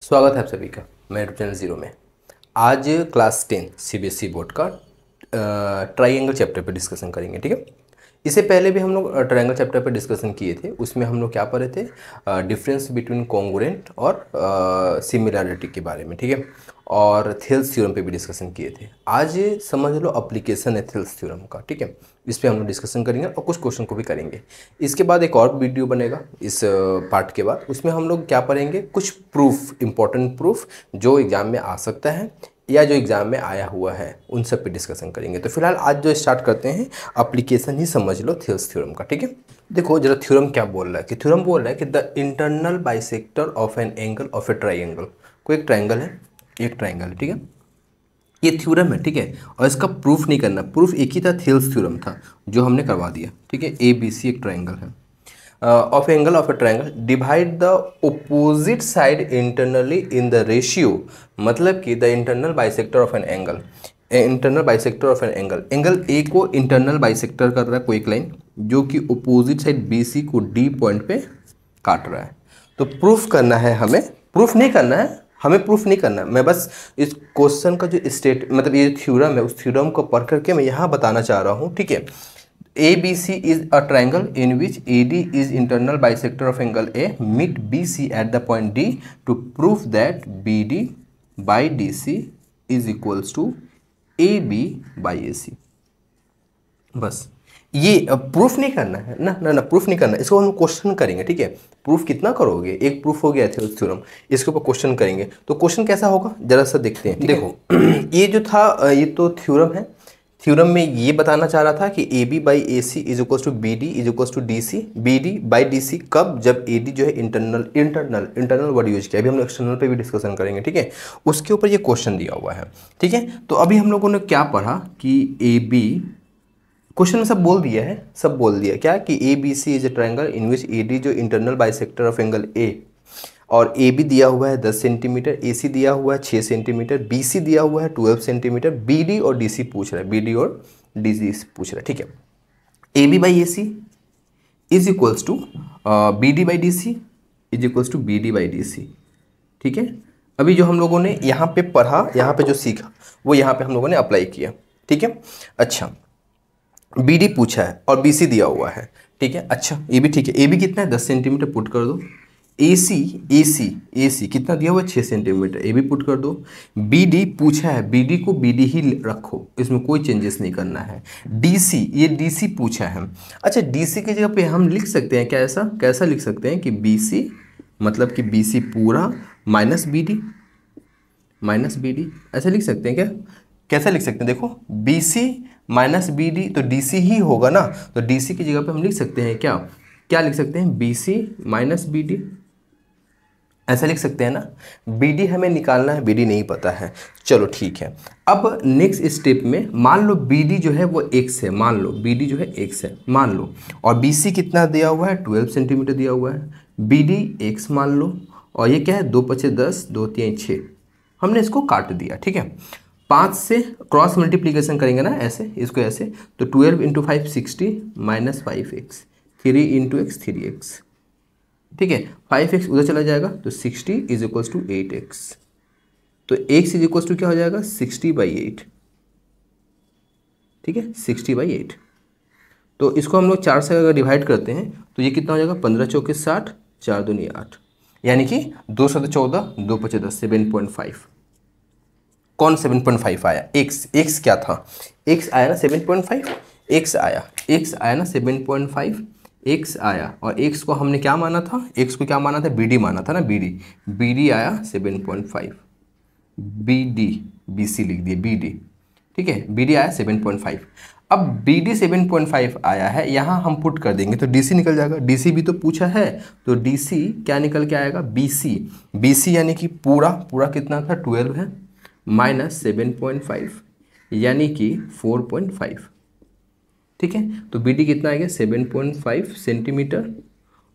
स्वागत है आप सभी का मैं यूट्यूब चैनल ज़ीरो में। आज क्लास 10 सीबीएसई बोर्ड का ट्राइंगल चैप्टर पे डिस्कशन करेंगे, ठीक है। इससे पहले भी हम लोग ट्राइंगल चैप्टर पे डिस्कशन किए थे। उसमें हम लोग क्या पढ़े थे, डिफरेंस बिटवीन कॉन्ग्रुएंट और सिमिलैरिटी के बारे में, ठीक है। और थेल्स थ्योरम पे भी डिस्कशन किए थे। आज समझ लो एप्लीकेशन है थेल्स थ्योरम का, ठीक है। इस पे हम लोग डिस्कशन करेंगे और कुछ क्वेश्चन को भी करेंगे। इसके बाद एक और वीडियो बनेगा इस पार्ट के बाद, उसमें हम लोग क्या पढ़ेंगे, कुछ प्रूफ, इंपॉर्टेंट प्रूफ जो एग्ज़ाम में आ सकता है या जो एग्ज़ाम में आया हुआ है, उन सब पे डिस्कशन करेंगे। तो फिलहाल आज जो स्टार्ट करते हैं, एप्लीकेशन ही समझ लो थेल्स थ्योरम का, ठीक है। देखो जरा थ्योरम क्या बोल रहा है कि थ्योरम बोल रहा है कि the internal bisector of an angle of A triangle. कोई एक ट्राइंगल है, एक ट्राइंगल है, ठीक है। ये थ्योरम है, ठीक है। और इसका प्रूफ नहीं करना, प्रूफ एक ही था, थेल्स थ्योरम था जो हमने करवा दिया, ठीक है। ए बी सी एक ट्राइंगल है of angle of A triangle, divide the opposite side internally in the ratio. मतलब कि the internal bisector of an angle, internal bisector of an angle, angle A को इंटरनल बाइसेक्टर कर रहा है कोई एक लाइन जो कि ओपोजिट साइड बी सी को डी पॉइंट पे काट रहा है। तो प्रूफ करना है हमें, प्रूफ नहीं करना है हमें, प्रूफ नहीं करना है। मैं बस इस क्वेश्चन का जो स्टेट मतलब ये थ्योरम है, उस थ्योरम को पढ़ करके मैं यहाँ बताना चाह रहा हूँ, ठीक है। ABC is a triangle in which AD is internal bisector of angle A, meet BC at the point D to prove that BD by DC is equals to AB by AC। बस ये proof नहीं करना है ना, ना ना proof नहीं करना, इसको हम क्वेश्चन करेंगे, ठीक है। प्रूफ कितना करोगे, एक प्रूफ हो गया थ्योरम, इसके ऊपर क्वेश्चन करेंगे। तो क्वेश्चन कैसा होगा जरा सा देखते हैं, देखो ये जो था ये तो थ्योरम है। थ्योरम में ये बताना चाह रहा था कि A B by A C is equals to B D is equals to D C, B D by D C कब, जब ए डी जो है internal internal internal word use किया, अभी हम लोग एक्सटर्नल पे भी डिस्कशन करेंगे, ठीक है। उसके ऊपर ये क्वेश्चन दिया हुआ है, ठीक है। तो अभी हम लोगों ने क्या पढ़ा कि ए बी, क्वेश्चन में सब बोल दिया है, सब बोल दिया क्या कि A B C is a triangle in which A D जो internal bisector of angle A, और ए बी दिया हुआ है 10 सेंटीमीटर, ए सी दिया हुआ है 6 सेंटीमीटर, बी सी दिया हुआ है 12 सेंटीमीटर, बी डी और डी सी पूछ रहा है, बी डी और डी सी पूछ रहा है, ठीक है। A B by A C is equals to B D by D C is equals to B D by D C, ठीक है। अभी जो हम लोगों ने यहाँ पे पढ़ा, यहाँ पे जो सीखा वो यहाँ पे हम लोगों ने अप्लाई किया, ठीक है। अच्छा बी डी पूछा है और बी सी दिया हुआ है, ठीक है। अच्छा ए बी, ठीक है। ए बी कितना है 10 सेंटीमीटर, पुट कर दो। ए सी, ए सी, ए सी कितना दिया हुआ है 6 सेंटीमीटर, ए बी पुट कर दो। बी डी पूछा है, बी डी को बी डी ही रखो, इसमें कोई चेंजेस नहीं करना है। डी सी, ये डी सी पूछा है। अच्छा डी सी की जगह पे हम लिख सकते हैं क्या, ऐसा कैसा लिख सकते हैं कि बी सी मतलब कि बी सी पूरा minus B D, minus B D, ऐसा लिख सकते हैं क्या, कैसा लिख सकते हैं, देखो B C minus B D तो डी सी ही होगा ना। तो डी सी की जगह पे हम लिख सकते हैं क्या, क्या लिख सकते हैं, B C minus B D, ऐसा लिख सकते हैं ना। बी डी हमें निकालना है, बी डी नहीं पता है, चलो ठीक है। अब नेक्स्ट स्टेप में मान लो बी डी जो है वो एक्स है, मान लो बी डी जो है एक्स है मान लो, और बी सी कितना दिया हुआ है 12 सेंटीमीटर दिया हुआ है, बी डी एक्स मान लो, और ये क्या है 2 पचे 10, 2 3 6, हमने इसको काट दिया, ठीक है। 5 से क्रॉस मल्टीप्लीकेशन करेंगे ना ऐसे, इसको ऐसे, तो 12 into 5 60 minus 5x, 3 into x 3x, ठीक है। 5x उधर चला जाएगा तो 60 इज इक्वल्स टू 8x, तो x इज इक्वल्स टू क्या हो जाएगा 60/8, ठीक है 60/8। तो इसको हम लोग 4 से अगर डिवाइड करते हैं तो ये कितना हो जाएगा 15 चौके 60, 4 दूनी 8, यानी कि 2 7 14, 2 5 10, 7.5। कौन 7.5 आया, x क्या था, x आया ना 7.5, x आया ना 7.5, x आया, और x को हमने क्या माना था, x को क्या माना था, bd माना था ना, bd आया 7.5, bd bc लिख दिए bd, ठीक है, bd आया 7.5। अब bd 7.5 आया है, यहाँ हम पुट कर देंगे तो dc निकल जाएगा, dc भी तो पूछा है, तो dc क्या निकल के आएगा bc यानी कि पूरा पूरा कितना था 12 है, माइनस 7.5 यानी कि 4.5, ठीक है। तो बी डी कितना आएगा 7.5 सेंटीमीटर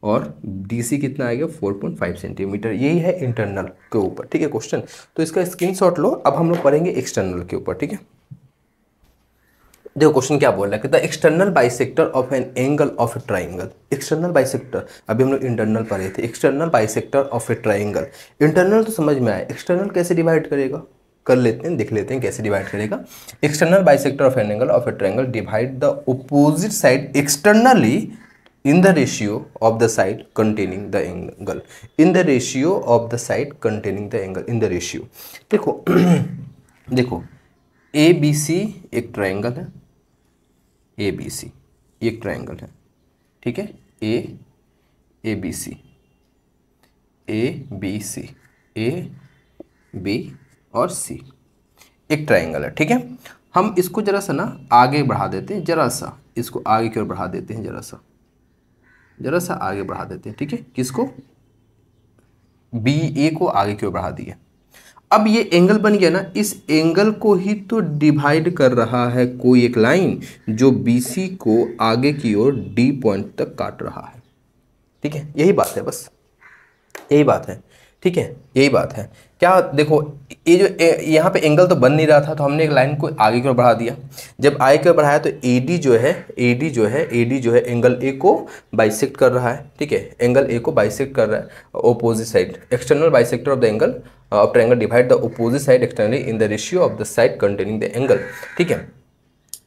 और डी सी कितना आएगा 4.5 सेंटीमीटर, यही है इंटरनल के ऊपर, ठीक है क्वेश्चन। तो इसका स्क्रीनशॉट लो। अब हम लोग पढ़ेंगे एक्सटर्नल के ऊपर, ठीक है। देखो क्वेश्चन क्या बोल रहा है कि the external bisector of an angle of A triangle. External bisector, अभी हम लोग इंटरनल पढ़े थे। External bisector of A triangle, internal तो समझ में आया, एक्सटर्नल कैसे डिवाइड करेगा, कर लेते हैं, देख लेते हैं कैसे डिवाइड करेगा। External bisector of an angle of A triangle divide the opposite side externally in the ratio of the side containing the angle, in the ratio of the side containing the angle, in the ratio। देखो देखो ए B सी एक triangle है, A B सी एक triangle है, ठीक है, A B C, A B C, A B और C एक ट्रायंगल है, ठीक है। हम इसको जरा सा ना आगे बढ़ा देते हैं, जरा सा इसको आगे की ओर बढ़ा देते हैं, जरा सा आगे बढ़ा देते हैं, ठीक है। किसको, बी ए को आगे की ओर बढ़ा दिए। अब ये एंगल बन गया ना, इस एंगल को ही तो डिवाइड कर रहा है कोई एक लाइन जो बी सी को आगे की ओर डी पॉइंट तक काट रहा है, ठीक है। यही बात है, बस यही बात है, ठीक है, यही बात है। क्या देखो, ये जो यहाँ पे एंगल तो बन नहीं रहा था, तो हमने एक लाइन को आगे की ओर बढ़ा दिया। जब आगे की ओर बढ़ाया तो एडी जो है एंगल ए को बाइसेक्ट कर रहा है, ठीक है, एंगल ए को बाइसेक्ट कर रहा है opposite side. External bisector of the angle of triangle divide the opposite side externally in the ratio of the side containing the angle, ठीक है।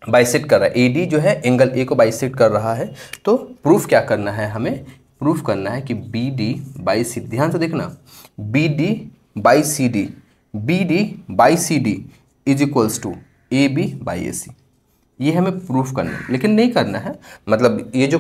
बाइसेक्ट कर रहा है, एडी जो है एंगल ए को बाइसेक्ट कर रहा है। तो प्रूफ क्या करना है, हमें प्रूफ करना है कि बी डी बाई सी, ध्यान से देखना, B D by C D, B D by C D is equals to A B by A C. ये हमें प्रूफ करना है, लेकिन नहीं करना है, मतलब ये जो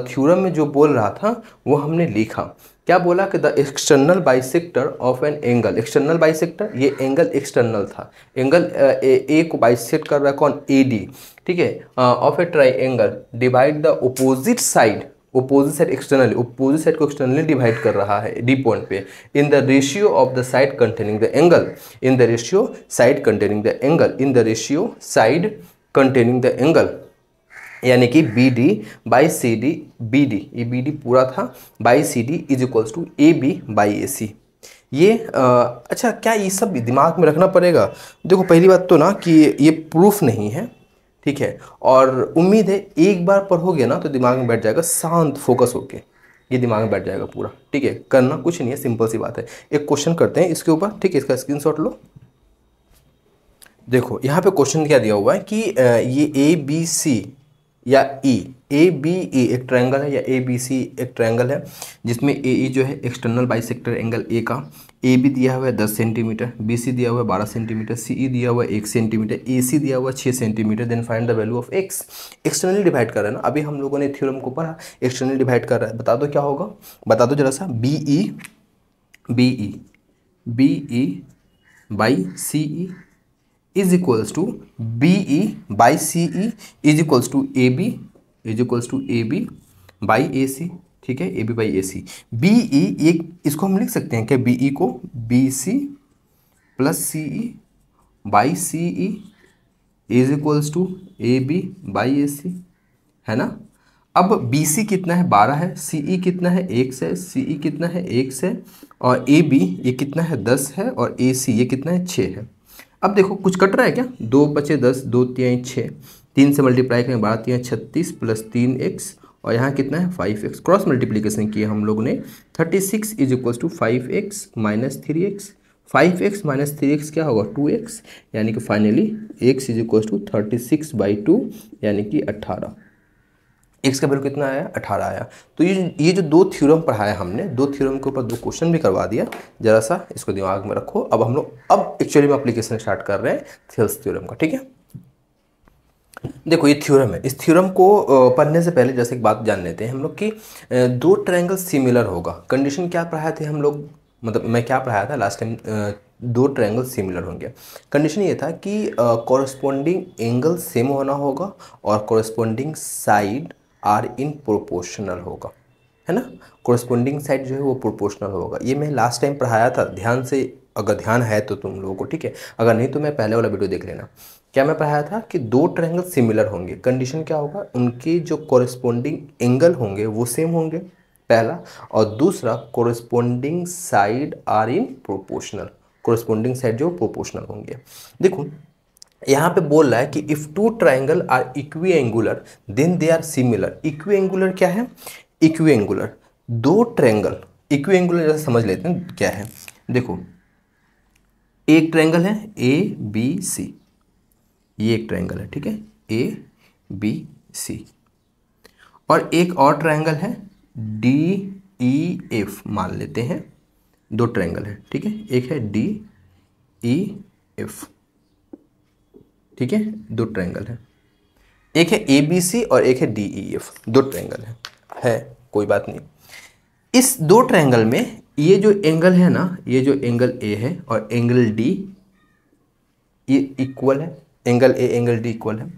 थ्योरम में जो बोल रहा था वो हमने लिखा। क्या बोला कि the external bisector of an angle, external bisector, ये एंगल एक्सटर्नल था, एंगल ए को बाइसेक्ट कर रहा है कौन, ए डी, ठीक है, of a triangle divide the opposite side externally, opposite side को एक्सटर्नली डिवाइड कर रहा है डी पॉइंट पे, in the ratio of the side containing the angle, in the ratio side containing the angle, in the ratio side containing the angle, यानी कि B D by C D, B D, ये B D पूरा था, by C D is equals to A B by A C. ये अच्छा, क्या ये सब दिमाग में रखना पड़ेगा। देखो पहली बात तो ना कि ये प्रूफ नहीं है, ठीक है, और उम्मीद है एक बार पढ़ोगे ना तो दिमाग में बैठ जाएगा, शांत फोकस होके ये दिमाग में बैठ जाएगा पूरा, ठीक है। करना कुछ नहीं है, सिंपल सी बात है। एक क्वेश्चन करते हैं इसके ऊपर, ठीक है, इसका स्क्रीनशॉट लो। देखो यहाँ पे क्वेश्चन क्या दिया हुआ है कि ये ए बी सी या ई, ए बी ई एक ट्रायंगल है, या ए बी सी एक ट्रायंगल है, जिसमें ए ई जो है एक्सटर्नल बाइसेक्टर एंगल ए का, ए बी दिया हुआ है 10 सेंटीमीटर, बी सी दिया हुआ है 12 सेंटीमीटर, सी ई दिया हुआ है 1 सेंटीमीटर, ए सी दिया हुआ है 6 centimetre. Then find the value of x. Externally divide कर रहा है ना, अभी हम लोगों ने थ्योरम को पढ़ा, एक्सटर्नली डिवाइड कर रहा है। बता दो क्या होगा, बता दो जरा सा। B E by C E is equals to B E by C E is equals to A B by A C, ठीक है, A B by A C. B E, एक इसको हम लिख सकते हैं क्या, बी ई को B C plus C E by C E is equals to A B by A C, है ना। अब बी सी कितना है, 12 है, सी ई कितना है, 1 है, सी ई कितना है, 1 है, और ए बी ये कितना है, 10 है, और ए सी ये कितना है, 6 है। अब देखो कुछ कट रहा है क्या, 2 बचे 10, 2 तियाई 6, 3 से मल्टीप्लाई करें 12 तियाई 36 प्लस 3x, और यहाँ कितना है 5x। क्रॉस मल्टीप्लीकेशन किया हम लोग ने, 36 is equals to 5x minus 3x, 5x minus 3x क्या होगा 2x, यानी कि finally x is equals to 36/2 यानी कि 18। एक्स का वैल्यू कितना आया, 18 आया। तो ये जो 2 थ्योरम पढ़ाया हमने, 2 थ्योरम के ऊपर 2 क्वेश्चन भी करवा दिया, जरा सा इसको दिमाग में रखो। अब हम लोग अब एक्चुअली में एप्लीकेशन स्टार्ट कर रहे हैं थेल्स थ्योरम का, ठीक है। देखो ये थ्योरम है, इस थ्योरम को पढ़ने से पहले जैसे एक बात जान लेते हैं हम लोग कि 2 ट्रायंगल सिमिलर होगा। कंडीशन क्या पढ़ाए थे हम लोग, मतलब मैं क्या पढ़ाया था लास्ट टाइम, 2 ट्रायंगल सिमिलर होंगे। कंडीशन ये था कि कॉरस्पॉन्डिंग एंगल सेम होना होगा और corresponding side are in proportional होगा, है ना। कॉरस्पॉन्डिंग साइड जो है वो प्रोपोर्शनल होगा। ये मैं लास्ट टाइम पढ़ाया था, ध्यान से अगर ध्यान है तो तुम लोगों को, ठीक है, अगर नहीं तो मैं पहले वाला वीडियो देख लेना। क्या मैं पढ़ाया था कि 2 ट्रायंगल सिमिलर होंगे, कंडीशन क्या होगा, उनके जो कॉरस्पॉन्डिंग एंगल होंगे वो सेम होंगे, पहला, और दूसरा corresponding side are in proportional, corresponding side जो प्रोपोर्शनल होंगे। देखो यहाँ पे बोल रहा है कि if two triangle are equiangular then they are similar. Equiangular क्या है? इक्वी एंगुलर दो ट्रायंगल, इक्वी एंगुलर जैसे समझ लेते हैं क्या है। देखो एक ट्रायंगल है ए बी सी, ये एक ट्रायंगल है, ठीक है, ए बी सी, और एक और ट्रायंगल है डी ई एफ मान लेते हैं, दो ट्रायंगल है, ठीक है, एक है डी ई एफ, ठीक है, दो ट्रायंगल है, एक है ए बी सी और एक है डी ई एफ, दो ट्रायंगल है कोई बात नहीं। इस दो ट्रायंगल में ये जो एंगल है ना, ये जो एंगल ए है और एंगल डी ये इक्वल है, angle A angle D equal है,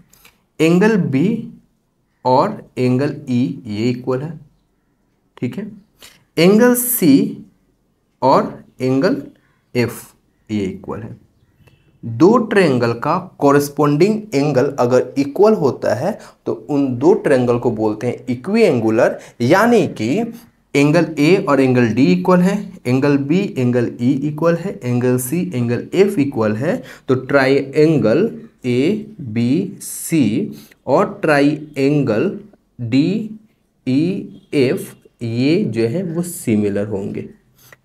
एंगल बी और एंगल ई ये इक्वल है, ठीक है, एंगल सी और एंगल एफ ये इक्वल है। दो ट्रायंगल का कॉरेस्पॉन्डिंग एंगल अगर इक्वल होता है तो उन दो ट्रायंगल को बोलते हैं इक्वी एंगुलर, यानी कि एंगल ए और एंगल डी इक्वल है, angle B angle E equal है, angle C angle F equal है। तो ट्राइएंगल ए बी सी और ट्राइएंगल डी ई एफ ये जो है वो सिमिलर होंगे।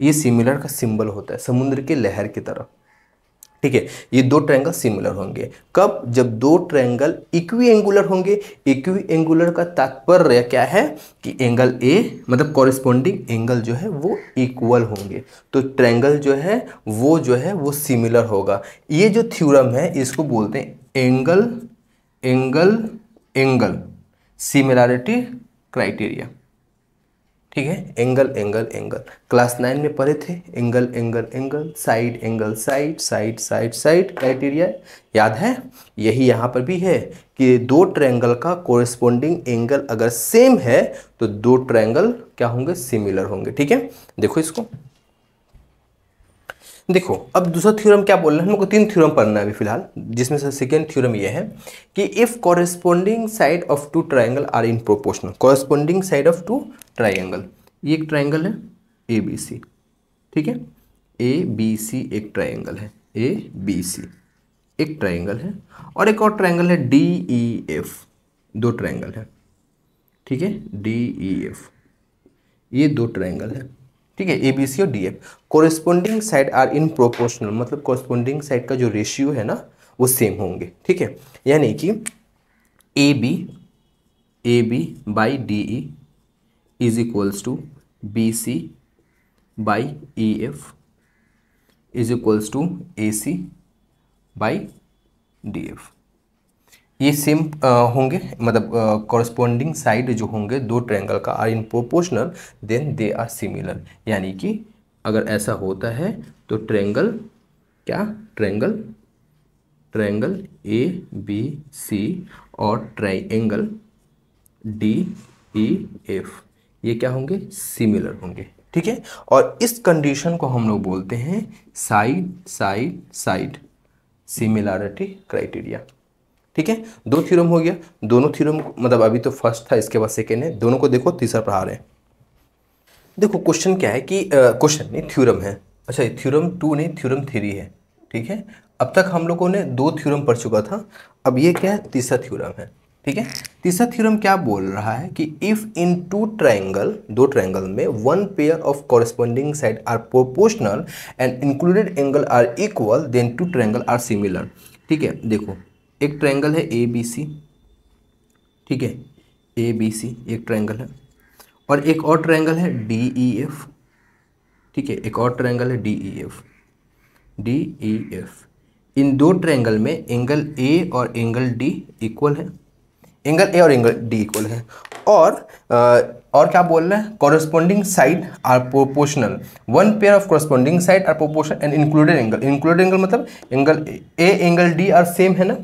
ये सिमिलर का सिंबल होता है समुद्र के लहर की तरह, ठीक है। ये दो ट्रायंगल सिमिलर होंगे कब? जब दो ट्रायंगल इक्वी एंगुलर होंगे। इक्वी एंगुलर का तात्पर्य क्या है कि एंगल ए मतलब कॉरेस्पॉन्डिंग एंगल जो है वो इक्वल होंगे, तो ट्रायंगल जो है वो सिमिलर होगा। ये जो थ्योरम है इसको बोलते हैं angle angle angle similarity criteria, ठीक है। एंगल एंगल एंगल क्लास 9 में पढ़े थे, angle angle angle, side angle side, side side side criteria याद है। यही यहाँ पर भी है कि दो ट्रायंगल का कोरिस्पोंडिंग एंगल अगर सेम है तो दो ट्रायंगल क्या होंगे? सिमिलर होंगे, ठीक है। देखो इसको, देखो अब दूसरा थ्योरम क्या बोल रहे हैं, हमको तीन थ्योरम पढ़ना है अभी फिलहाल, जिसमें से सेकेंड थ्योरम ये है कि if corresponding side of two triangle are in proportional. Corresponding side of two triangle, ये एक ट्रायंगल है ए बी सी, ठीक है, ए बी सी एक ट्रायंगल है, ए बी सी एक ट्रायंगल है, और एक और ट्रायंगल है डी ई एफ, दो ट्रायंगल है, ठीक है, डी ई एफ ये दो ट्रायंगल है, ठीक है, ए बी सी और D F. Corresponding side are in proportional, मतलब कोरिस्पोंडिंग साइड का जो रेशियो है ना वो सेम होंगे, ठीक है। यानी कि A B by D E is equals to B C by E F is equals to A C by D F. ये सेम होंगे, मतलब कॉरेस्पॉन्डिंग साइड जो होंगे दो ट्रायंगल का are in proportional then they are similar. यानी कि अगर ऐसा होता है तो ट्रायंगल क्या? ट्रायंगल ए बी सी और ट्रायंगल डी ई एफ ये क्या होंगे? सिमिलर होंगे, ठीक है। और इस कंडीशन को हम लोग बोलते हैं side side side similarity criteria, ठीक है। दो थ्योरम हो गया, दोनों थ्योरम मतलब अभी तो फर्स्ट था, इसके बाद सेकेंड है, दोनों को देखो, तीसरा पढ़ा रहे हैं। देखो क्वेश्चन क्या है कि क्वेश्चन नहीं थ्योरम है, अच्छा थ्योरम 2 नहीं थ्योरम 3 है, ठीक है। अब तक हम लोगों ने दो थ्योरम पढ़ चुका था, अब ये क्या है? तीसरा थ्योरम है, ठीक है। तीसरा थ्योरम क्या बोल रहा है कि इफ इन टू ट्रायंगल, दो ट्रायंगल में one pair of corresponding side are proportional and included angle are equal then two triangle are similar, ठीक है। देखो एक ट्रायंगल है ए बी सी, ठीक है, ए बी सी एक ट्रायंगल है, और एक और ट्रायंगल है डी ई एफ, ठीक है, एक और ट्रायंगल है D E F, D E F. इन दो ट्रायंगल में एंगल ए और एंगल डी इक्वल है, एंगल ए और एंगल डी इक्वल है, और क्या बोल रहे हैं? Corresponding side are proportional, one pair of corresponding side are proportional and included angle. Included angle मतलब angle A angle D are same है ना,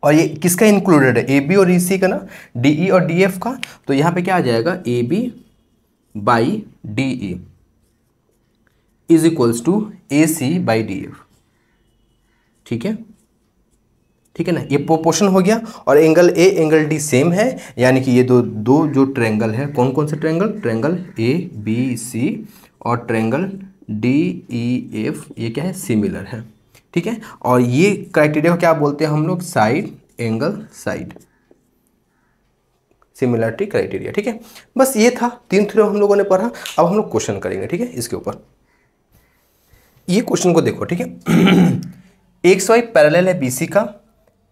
और ये किसका इंक्लूडेड है? ए बी और ई सी का ना, डी ई और डी एफ का। तो यहाँ पे क्या आ जाएगा? A B by D E is equals to A C by D F, ठीक है, ठीक है ना। ये प्रोपोर्शन हो गया, और angle A angle D same है, यानी कि ये दो जो ट्रायंगल है, कौन कौन से triangle? Triangle A B C और ट्रायंगल डी ई एफ ये क्या है? सिमिलर है, ठीक है। और ये क्राइटेरिया को क्या बोलते हैं हम लोग, side angle side similarity criteria. ठीक है, बस ये था, 3 थ्योरम हम लोगों ने पढ़ा। अब हम लोग क्वेश्चन करेंगे, ठीक है, इसके ऊपर। ये क्वेश्चन को देखो, ठीक है। एक्स वाई पैरेलल है बीसी का,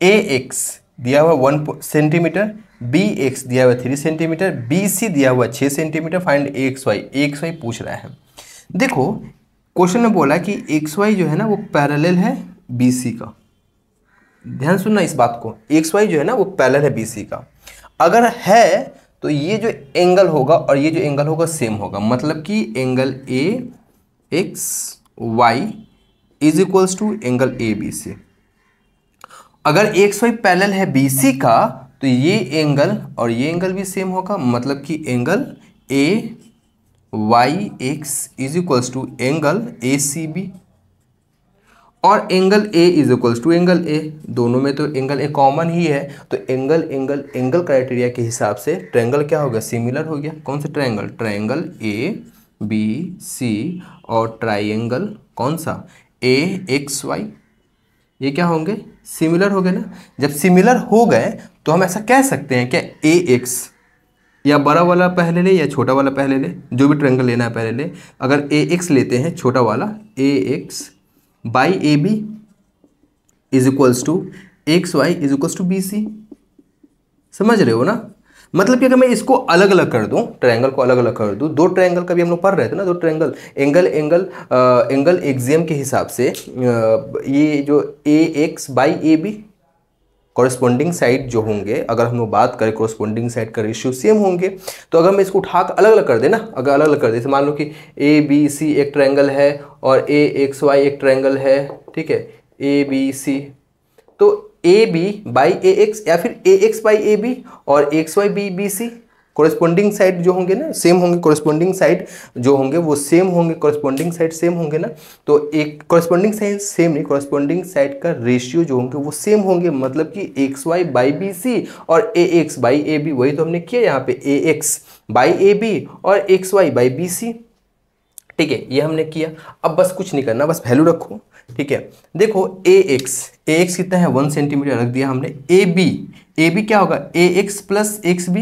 ए एक्स दिया हुआ 1 सेंटीमीटर, बी एक्स दिया हुआ 3 सेंटीमीटर, बी सी दिया हुआ 6 सेंटीमीटर, फाइंड एक्स वाई पूछ रहा है। देखो क्वेश्चन में बोला कि एक्स वाई जो है ना वो पैरेलल है बी सी का। ध्यान सुनना इस बात को, एक्स वाई जो है ना वो पैरेलल है बी सी का। अगर है तो ये जो एंगल होगा और ये जो एंगल होगा सेम होगा, मतलब कि angle A X Y is equals to angle A B C. अगर एक्स वाई पैरेलल है बी सी का तो ये एंगल और ये एंगल भी सेम होगा, मतलब कि angle A Y X is equals to angle A C B, और angle A is equals to angle A. दोनों में तो एंगल ए कॉमन ही है, तो एंगल क्राइटेरिया के हिसाब से ट्रायंगल क्या हो गया, सिमिलर हो गया। कौन सा triangle, triangle A B C और ट्रायंगल कौन सा, ए एक्स वाई, ये क्या होंगे, सिमिलर हो गए ना। जब सिमिलर हो गए तो हम ऐसा कह सकते हैं क्या, ए एक्स या बड़ा वाला पहले ले या छोटा वाला पहले ले, जो भी ट्रायंगल लेना है पहले ले। अगर ए एक्स लेते हैं छोटा वाला, A X by A B is equals to X Y is equals to B C. समझ रहे हो ना, मतलब कि अगर मैं इसको अलग अलग कर दूं, ट्रायंगल को अलग अलग कर दूं, दो ट्रायंगल का भी हम लोग पढ़ रहे थे ना, दो ट्रायंगल एंगल एग्जाम के हिसाब से ये जो A X by A B corresponding side जो होंगे, अगर हम लोग बात करें कॉरेस्पॉन्डिंग साइड का रेशियो सेम होंगे। तो अगर मैं इसको उठा कर अलग अलग कर दे ना, अगर अलग अलग कर दे, मान लो कि ए बी सी एक ट्रायंगल है और ए एक्स वाई एक ट्रायंगल है, ठीक है, ए बी सी, तो A B by A X या फिर A X by A B और X Y B B C, corresponding side जो होंगे ना सेम होंगे, कॉरेस्पॉन्डिंग साइड जो होंगे वो सेम होंगे, कॉरेस्पॉन्डिंग साइड सेम होंगे ना। तो एक कॉरेस्पॉन्डिंग साइड सेम नहीं, कॉरेस्पॉन्डिंग साइड का रेशियो जो होंगे वो सेम होंगे, मतलब कि X Y by B C और A X by A B. वही तो हमने किया यहाँ पे, A X by A B और X Y by B C. ठीक है, ये हमने किया। अब बस कुछ नहीं करना, बस वैल्यू रखो। ठीक है, देखो ए एक्स कितना है, 1 सेंटीमीटर रख दिया हमने। ए बी क्या होगा, ए एक्स प्लस एक्स बी,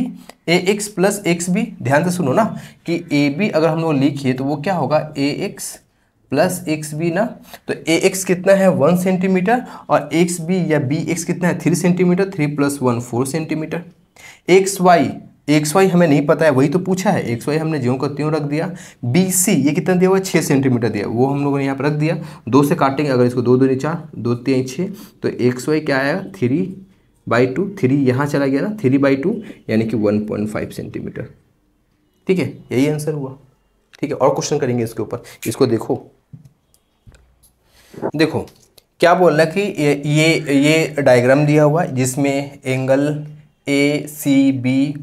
ए एक्स प्लस एक्स बी। ध्यान से सुनो ना कि ए बी अगर हम लोग लिखिए तो वो क्या होगा, ए एक्स प्लस एक्स बी ना। तो ए एक्स कितना है 1 सेंटीमीटर और एक्स बी या बी एक्स कितना है 3 सेंटीमीटर, 3 + 1 4 सेंटीमीटर। एक्स वाई हमें नहीं पता है, वही तो पूछा है, एक्स वाई हमने ज्यों का त्यों रख दिया। बी सी ये कितना दिया हुआ है 6 सेंटीमीटर दिया, वो हम लोगों ने यहाँ पर रख दिया। 2 से काटेंगे, अगर इसको 2 दूनी 4, 2 3 6, तो एक्स वाई क्या आया 3/2, 3 यहाँ चला गया ना, 3/2 यानी कि 1.5 सेंटीमीटर। ठीक है, यही आंसर हुआ। ठीक है, और क्वेश्चन करेंगे इसके ऊपर। इसको देखो क्या बोल रहा है कि ये डायग्राम दिया हुआ है जिसमें एंगल ए सी बी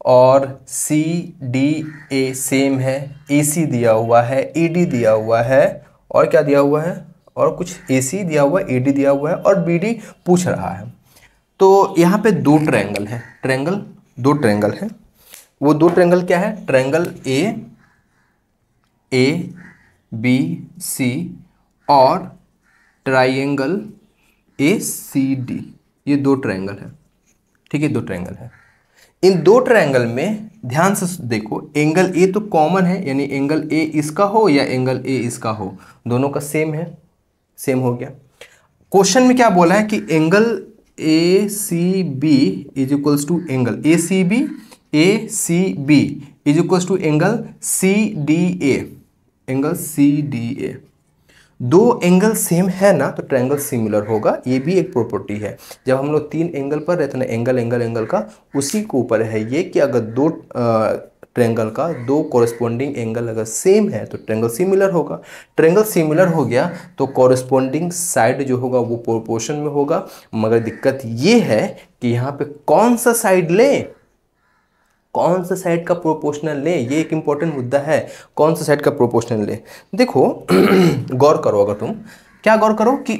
और सी डी ए सेम है, ए सी दिया हुआ है, ई डी दिया हुआ है, और क्या दिया हुआ है, और कुछ ए सी दिया हुआ है, ए डी दिया हुआ है, और बी डी पूछ रहा है। तो यहाँ पे 2 ट्रायंगल है, दो ट्रायंगल है। वो 2 ट्रायंगल क्या है, ट्रायंगल ए बी सी और ट्रायंगल ए सी डी, ये 2 ट्रायंगल है। ठीक है, 2 ट्रायंगल है। इन 2 ट्रायंगल में ध्यान से देखो, एंगल ए तो कॉमन है, यानी एंगल ए इसका हो या एंगल ए इसका हो, दोनों का सेम है, सेम हो गया। क्वेश्चन में क्या बोला है कि angle A C B is equals to angle A C B is equals to angle C D A. 2 angle same है ना, तो ट्रायंगल सिमिलर होगा। ये भी एक प्रॉपर्टी है। जब हम लोग 3 एंगल पर रहते हैं ना, एंगल का उसी के ऊपर है ये कि अगर 2 ट्रायंगल का 2 कॉरेस्पॉन्डिंग एंगल अगर सेम है तो ट्रायंगल सिमिलर होगा। ट्रायंगल सिमिलर हो गया तो कॉरेस्पॉन्डिंग साइड जो होगा वो प्रोपोर्शन में होगा। मगर दिक्कत ये है कि यहाँ पे कौन सा साइड का प्रोपोर्शनल ले, ये एक इंपॉर्टेंट मुद्दा है। कौन सा साइड का प्रोपोर्शनल ले, देखो गौर करो। अगर तुम क्या गौर करो कि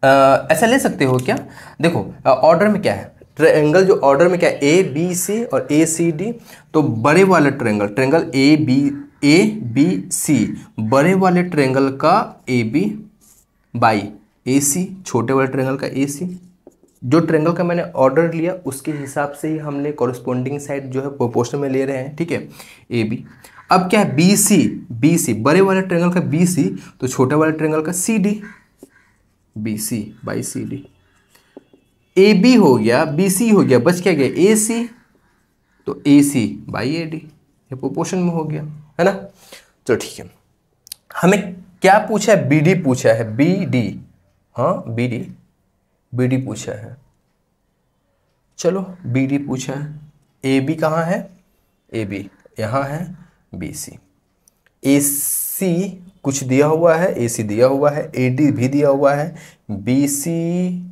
ऐसा ले सकते हो क्या, देखो ऑर्डर में क्या है, ट्रायंगल जो ऑर्डर में क्या है, ए बी सी और ए सी डी। तो बड़े वाला ट्रायंगल ए बी सी, बड़े वाले ट्रायंगल का ए बी बाई ए सी, छोटे वाले ट्रायंगल का ए सी। जो ट्रायंगल का मैंने ऑर्डर लिया उसके हिसाब से ही हमने कॉरस्पॉन्डिंग साइड जो है प्रोपोर्शन में ले रहे हैं, ठीक है, ए बी। अब क्या है, बी सी, बी सी बड़े वाले ट्रायंगल का बी सी, तो छोटे वाले ट्रायंगल का C D, B C by C D. A B हो गया, बी सी हो गया, बच क्या गया ए सी, तो ए सी बाई ए डी, ये प्रोपोर्शन में हो गया, है ना। तो ठीक है, हमें क्या पूछा है, बी डी पूछा है, बी डी, हाँ बी डी, बी डी पूछा है। चलो बी डी पूछा है, ए बी कहाँ है, ए बी यहाँ है, बी सी, ए सी कुछ दिया हुआ है, ए सी दिया हुआ है, ए डी भी दिया हुआ है, बी सी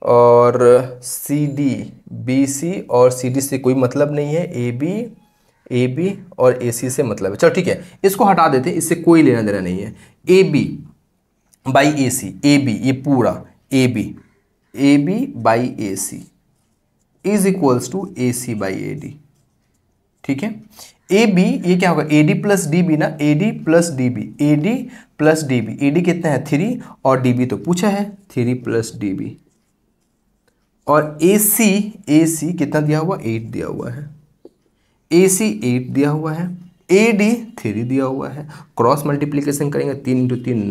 और सी डी, बी सी और सी डी से कोई मतलब नहीं है, ए बी और ए सी से मतलब है। चलो ठीक है, इसको हटा देते हैं, इससे कोई लेना देना नहीं है। A B by A C, A B ये पूरा A B by A C is equals to A C by A D, ठीक है। ए बी ये क्या होगा, A D plus D B ना, A D plus D B, A D plus D B, A D कितना है 3 और D B तो पूछा है 3 प्लस डी बी, और ए सी कितना दिया हुआ, 8 दिया हुआ है, ए सी 8 दिया हुआ है, ए डी 3 दिया हुआ है। क्रॉस मल्टीप्लीकेशन करेंगे, 3 into 3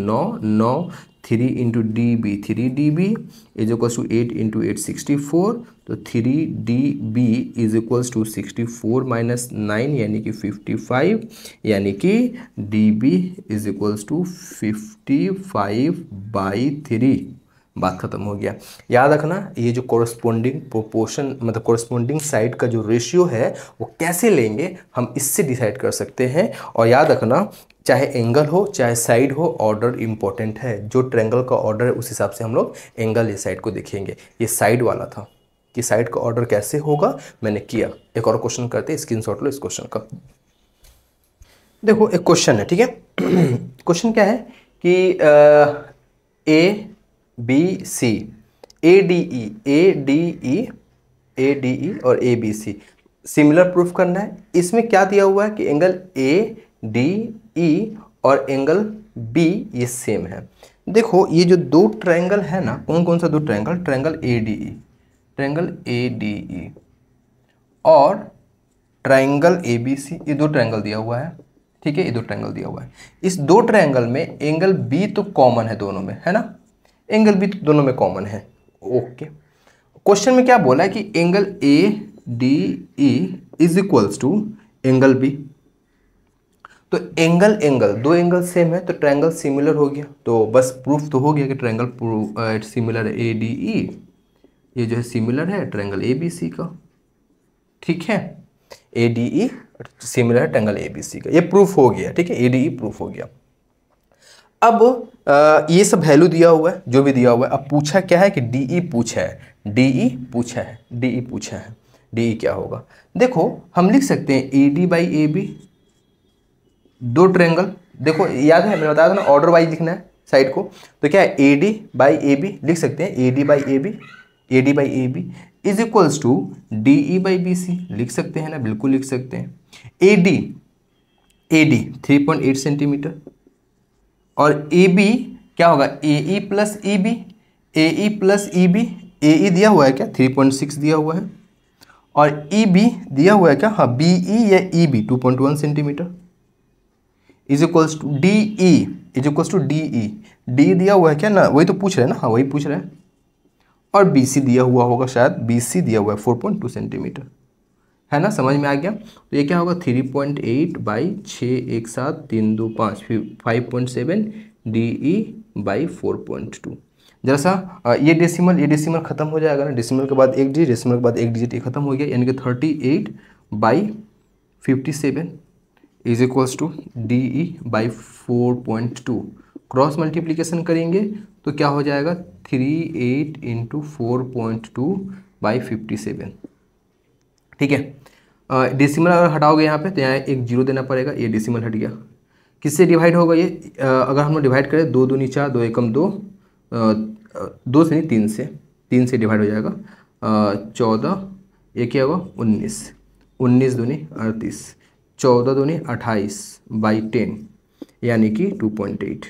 9, 3 into D B 3 D B is equals to 8 into 8 64, तो 3 D B is equals to 64 minus 9 यानी कि 55, यानी कि D B is equals to 55 by 3। बात खत्म हो गया। याद रखना, ये जो कोरस्पोंडिंग प्रोपोर्शन मतलब कोरस्पोंडिंग साइड का जो रेशियो है वो कैसे लेंगे हम इससे डिसाइड कर सकते हैं। और याद रखना, चाहे एंगल हो चाहे साइड हो, ऑर्डर इंपॉर्टेंट है। जो ट्रायंगल का ऑर्डर है उस हिसाब से हम लोग एंगल या साइड को देखेंगे। ये साइड वाला था कि साइड का ऑर्डर कैसे होगा, मैंने किया। एक और क्वेश्चन करते हैं, स्क्रीनशॉट लो इस क्वेश्चन का। देखो एक क्वेश्चन है, ठीक है। क्वेश्चन क्या है कि A B C, A D E और A B C similar proof करना है। इसमें क्या दिया हुआ है कि एंगल ए डी ई और एंगल बी ये सेम है। देखो ये जो दो ट्रायंगल है ना, कौन कौन सा दो ट्रायंगल, ट्रायंगल ए डी ई और ट्रायंगल ए बी सी, ये दो ट्रायंगल दिया हुआ है, ठीक है, ये दो ट्रायंगल दिया हुआ है। इस दो ट्रायंगल में एंगल बी तो कॉमन है दोनों में, है ना, एंगल भी दोनों में कॉमन है। ओके, क्वेश्चन में क्या बोला है कि angle A D E is equals to angle B. तो एंगल दो एंगल सेम है तो ट्रायंगल सिमिलर हो गया, तो बस प्रूफ तो हो गया कि ट्रायंगल सिमिलर है ए डी ई, ये जो है सिमिलर है ट्रायंगल ए बी सी का, ठीक है। ए डी ई सिमिलर है ट्रायंगल ए बी सी का, ये प्रूफ हो गया, ठीक है, ए डी ई प्रूफ हो गया। अब ये सब वैल्यू दिया हुआ है, जो भी दिया हुआ है। अब पूछा क्या है कि डी ई पूछा है, डी ई क्या होगा। देखो हम लिख सकते हैं A D by A B, दो ट्रायंगल। देखो याद है मैंने बताया था ना, ऑर्डर वाइज लिखना है साइड को, तो क्या है A D by A B लिख सकते हैं, A D by A B is equals to D E by B C लिख सकते हैं ना, बिल्कुल लिख सकते हैं। ए डी 3.8 सेंटीमीटर और ए बी क्या होगा, ए ई प्लस ई बी, ए ई दिया हुआ है क्या 3.6 दिया हुआ है, और ई बी दिया हुआ है क्या, हाँ बी ई या E B 2.1 centimetre is equals to D E is equals to D E, D दिया हुआ है क्या ना, वही तो पूछ रहे हैं ना, हाँ वही पूछ रहे हैं। और बी सी दिया हुआ होगा, शायद बी सी दिया हुआ है 4.2 सेंटीमीटर, है ना, समझ में आ गया। तो ये क्या होगा 3.8 बाई 6 1 7 3 2 5 5.7 डी ई बाई 4.2। जरा सा ये डेसिमल खत्म हो जाएगा ना, डेसिमल के बाद एक डिजिट, डेसिमल के बाद एक डिजिट, ये खत्म हो गया, यानी कि 38 by 57 is equals to D E by 4.2। क्रॉस मल्टीप्लीकेशन करेंगे तो क्या हो जाएगा 38 इंटू 4.2 बाई 57, ठीक है। डेसिमल अगर हटाओगे यहाँ पे तो यहाँ एक जीरो देना पड़ेगा, ये डेसिमल हट गया। किससे डिवाइड होगा ये, अगर हम लोग डिवाइड करें 2 दूनी 4 2 एकम 2, 2 से नहीं 3 से डिवाइड हो जाएगा। 14 ये क्या होगा 19 दूनी 38, 14 दूनी 28 बाई 10 यानी कि 2.8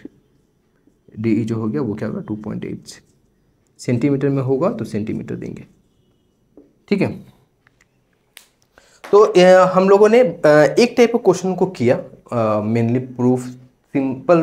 डी जो हो गया वो क्या होगा 2.8, सेंटीमीटर में होगा तो सेंटीमीटर देंगे, ठीक है। तो हम लोगों ने एक टाइप ऑफ क्वेश्चन को किया, मेनली प्रूफ सिंपल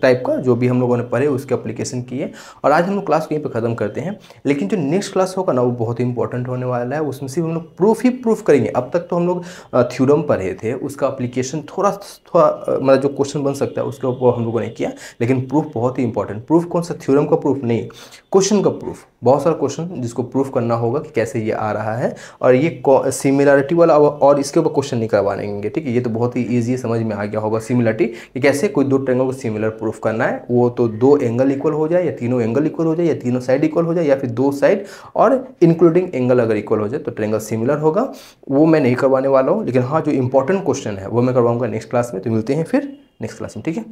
टाइप का जो भी हम लोगों ने पढ़े उसके एप्लीकेशन किए, और आज हम लोग क्लास को यहीं पे ख़त्म करते हैं। लेकिन जो नेक्स्ट क्लास होगा ना वो बहुत ही इंपॉर्टेंट होने वाला है, उसमें सिर्फ हम लोग प्रूफ ही प्रूफ करेंगे। अब तक तो हम लोग थ्योरम पढ़े थे, उसका एप्लीकेशन थोड़ा थोड़ा मतलब जो क्वेश्चन बन सकता है उसके ऊपर हम लोगों ने किया, लेकिन प्रूफ बहुत ही इंपॉर्टेंट। प्रूफ कौन सा, थ्योरम का प्रूफ नहीं, क्वेश्चन का प्रूफ। बहुत सारा क्वेश्चन जिसको प्रूफ करना होगा कि कैसे ये आ रहा है, और ये सिमिलरिटी वाला और इसके ऊपर क्वेश्चन नहीं करवाएंगे, ठीक है। ये तो बहुत ही ईजी समझ में आ गया होगा सिमिलरिटी, कि कैसे कोई दो ट्रायंगल को सिमिलर प्रूफ करना है। वो तो दो एंगल इक्वल हो जाए, या तीनों एंगल इक्वल हो जाए, या तीनों साइड इक्वल हो जाए, या फिर दो साइड और इंक्लूडिंग एंगल अगर इक्वल हो जाए तो ट्रायंगल सिमिलर होगा। वो मैं नहीं करवाने वाला हूँ, लेकिन हाँ जो इंपॉर्टेंट क्वेश्चन है वो मैं करवाऊंगा नेक्स्ट क्लास में। तो मिलते हैं फिर नेक्स्ट क्लास में, ठीक है।